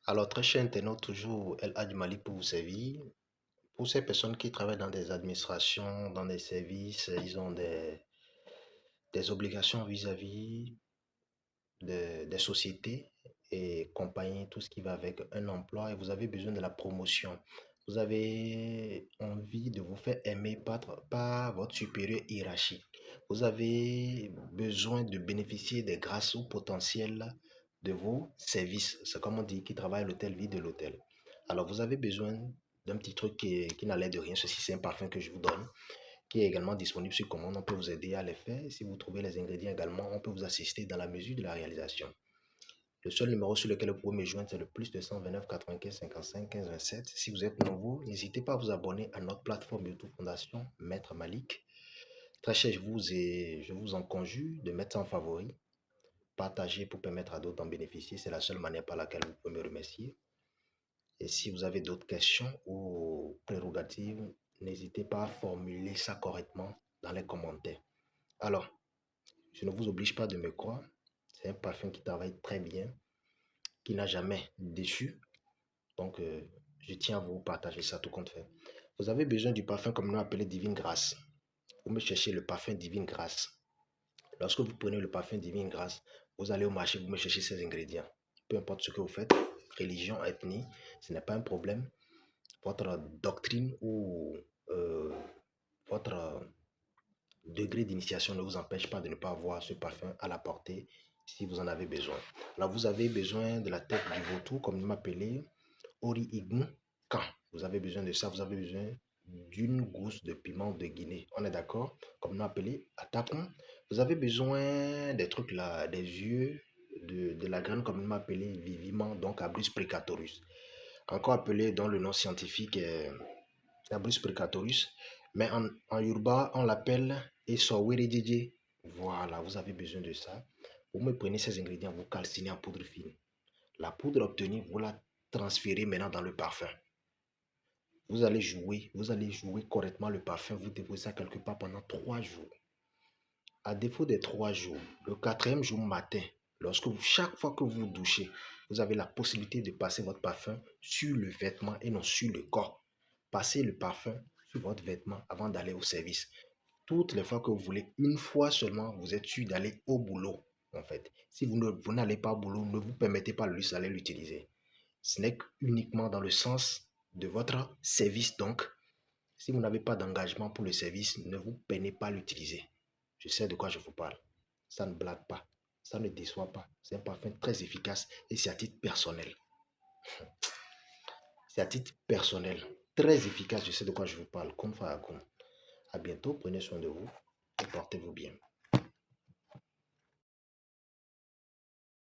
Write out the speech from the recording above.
Alors, très cher internaute, toujours El Hadj Mali pour vous servir. Pour ces personnes qui travaillent dans des administrations, dans des services, ils ont des obligations vis-à-vis des sociétés et compagnies, tout ce qui va avec un emploi, et vous avez besoin de la promotion. Vous avez envie de vous faire aimer par votre supérieur hiérarchique. Vous avez besoin de bénéficier des grâces ou potentiels de vos services. C'est comme on dit, qui travaille à l'hôtel, vit de l'hôtel. Alors, vous avez besoin d'un petit truc qui n'a l'air de rien. Ceci, c'est un parfum que je vous donne, qui est également disponible sur commande. On peut vous aider à les faire. Si vous trouvez les ingrédients également, on peut vous assister dans la mesure de la réalisation. Le seul numéro sur lequel vous pouvez me joindre, c'est le plus 229 95 55 15 27. Si vous êtes nouveau, n'hésitez pas à vous abonner à notre plateforme YouTube Fondation Maître Malik. Très cher, je vous en conjure de mettre ça en favori, partager pour permettre à d'autres d'en bénéficier. C'est la seule manière par laquelle vous pouvez me remercier. Et si vous avez d'autres questions ou prérogatives, n'hésitez pas à formuler ça correctement dans les commentaires. Alors, je ne vous oblige pas de me croire. C'est un parfum qui travaille très bien, qui n'a jamais déçu. Donc, je tiens à vous partager ça tout compte fait. Vous avez besoin du parfum comme nous appelé Divine Grâce. Vous me cherchez le parfum Divine Grâce. Lorsque vous prenez le parfum Divine Grâce, vous allez au marché, vous me cherchez ces ingrédients. Peu importe ce que vous faites, religion, ethnie, ce n'est pas un problème. Votre doctrine ou votre degré d'initiation ne vous empêche pas de ne pas avoir ce parfum à la portée si vous en avez besoin. Là, vous avez besoin de la tête du vautour, comme nous m'appelez, Ori Ign Kan. Vous avez besoin de ça, vous avez besoin d'une gousse de piment de Guinée. On est d'accord? Comme nous appelé Atakon. Vous avez besoin des trucs là, des yeux de la graine, comme nous m'appelez Viviment, donc Abrus precatorus. Encore appelé dans le nom scientifique Abrus precatorus. Mais en Yoruba, on l'appelle Esoweredjeje. Voilà, vous avez besoin de ça. Vous me prenez ces ingrédients, vous calcinez en poudre fine. La poudre obtenue, vous la transférez maintenant dans le parfum. Vous allez jouer correctement le parfum, vous déposez ça quelque part pendant 3 jours. À défaut des 3 jours, le 4e jour matin, chaque fois que vous douchez, vous avez la possibilité de passer votre parfum sur le vêtement et non sur le corps. Passez le parfum sur votre vêtement avant d'aller au service. Toutes les fois que vous voulez, une fois seulement, vous êtes sûr d'aller au boulot. En fait, si vous n'allez pas au boulot, ne vous permettez pas de luxe d'aller l'utiliser. Ce n'est uniquement dans le sens de votre service. Donc, si vous n'avez pas d'engagement pour le service, ne vous peinez pas à l'utiliser. Je sais de quoi je vous parle. Ça ne blague pas. Ça ne déçoit pas. C'est un parfum très efficace et c'est à titre personnel. C'est à titre personnel. Très efficace. Je sais de quoi je vous parle. Comme fa à bientôt. Prenez soin de vous et portez-vous bien.